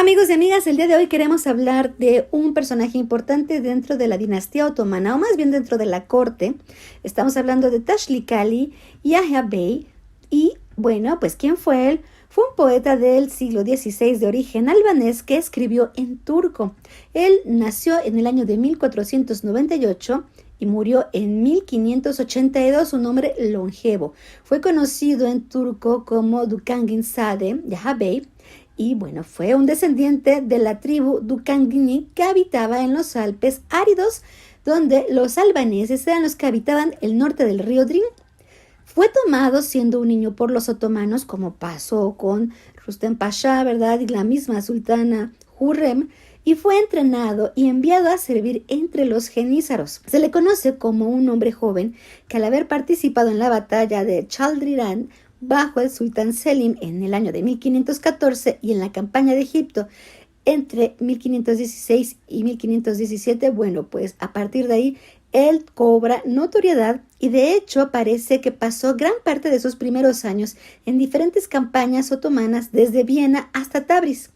Amigos y amigas, el día de hoy queremos hablar de un personaje importante dentro de la dinastía otomana, o más bien dentro de la corte. Estamos hablando de Tashlikali Yahya Bey. Y bueno, pues ¿quién fue él? Fue un poeta del siglo XVI de origen albanés que escribió en turco. Él nació en el año de 1498 y murió en 1582, un hombre longevo. Fue conocido en turco como Dukangin-Sade Yahya Bey. Y bueno, fue un descendiente de la tribu Dukangini que habitaba en los Alpes áridos, donde los albaneses eran los que habitaban el norte del río Drin. Fue tomado siendo un niño por los otomanos, como pasó con Rustem Pasha, ¿verdad? Y la misma sultana Hürrem, y fue entrenado y enviado a servir entre los genízaros. Se le conoce como un hombre joven que, al haber participado en la batalla de Chaldiran bajo el sultán Selim en el año de 1514 y en la campaña de Egipto entre 1516 y 1517, bueno, pues a partir de ahí él cobra notoriedad y de hecho parece que pasó gran parte de sus primeros años en diferentes campañas otomanas desde Viena hasta Tabriz.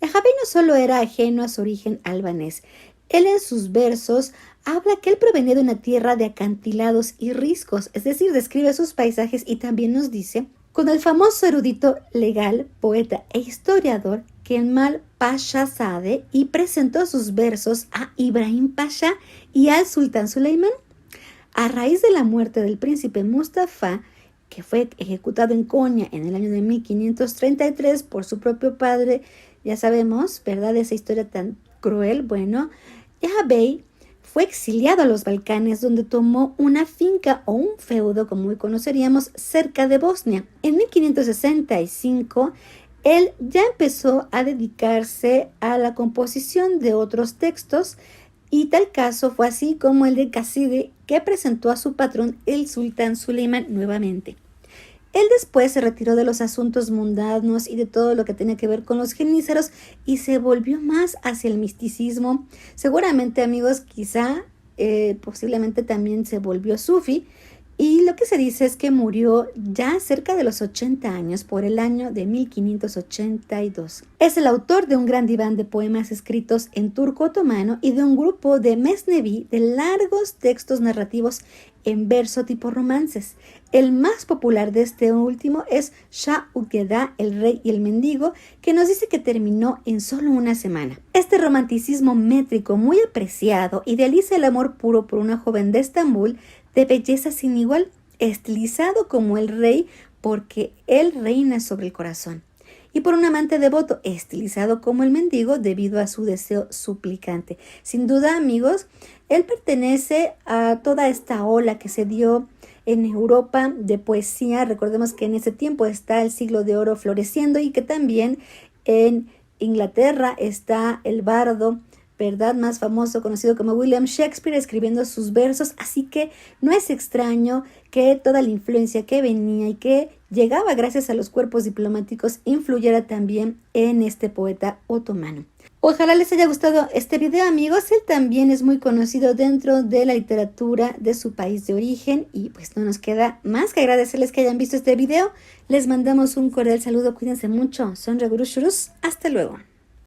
Yahya Bey no solo era ajeno a su origen albanés, él en sus versos habla que él provenía de una tierra de acantilados y riscos, es decir, describe sus paisajes y también nos dice, con el famoso erudito legal, poeta e historiador Kemal Pasha Zade, y presentó sus versos a Ibrahim Pasha y al sultán Suleimán. A raíz de la muerte del príncipe Mustafa, que fue ejecutado en Konya en el año de 1533 por su propio padre, ya sabemos, ¿verdad?, esa historia tan cruel. Bueno, Yahya Bey fue exiliado a los Balcanes, donde tomó una finca o un feudo, como hoy conoceríamos, cerca de Bosnia. En 1565, él ya empezó a dedicarse a la composición de otros textos, y tal caso fue así como el de Qaside, que presentó a su patrón, el sultán Suleimán, nuevamente. Él después se retiró de los asuntos mundanos y de todo lo que tenía que ver con los genízaros y se volvió más hacia el misticismo. Seguramente, amigos, quizá, posiblemente también se volvió sufi. Y lo que se dice es que murió ya cerca de los 80 años, por el año de 1582. Es el autor de un gran diván de poemas escritos en turco otomano y de un grupo de mesneví, de largos textos narrativos en verso tipo romances. El más popular de este último es Shah Uqeda, el rey y el mendigo, que nos dice que terminó en solo una semana. Este romanticismo métrico muy apreciado idealiza el amor puro por una joven de Estambul de belleza sin igual, estilizado como el rey porque él reina sobre el corazón, y por un amante devoto, estilizado como el mendigo debido a su deseo suplicante. Sin duda, amigos, él pertenece a toda esta ola que se dio en Europa de poesía. Recordemos que en ese tiempo está el siglo de oro floreciendo y que también en Inglaterra está el bardo, ¿verdad?, más famoso, conocido como William Shakespeare, escribiendo sus versos. Así que no es extraño que toda la influencia que venía y que llegaba gracias a los cuerpos diplomáticos influyera también en este poeta otomano. Ojalá les haya gustado este video, amigos. Él también es muy conocido dentro de la literatura de su país de origen y pues no nos queda más que agradecerles que hayan visto este video. Les mandamos un cordial saludo, cuídense mucho. Son Regurus Shurus. Hasta luego.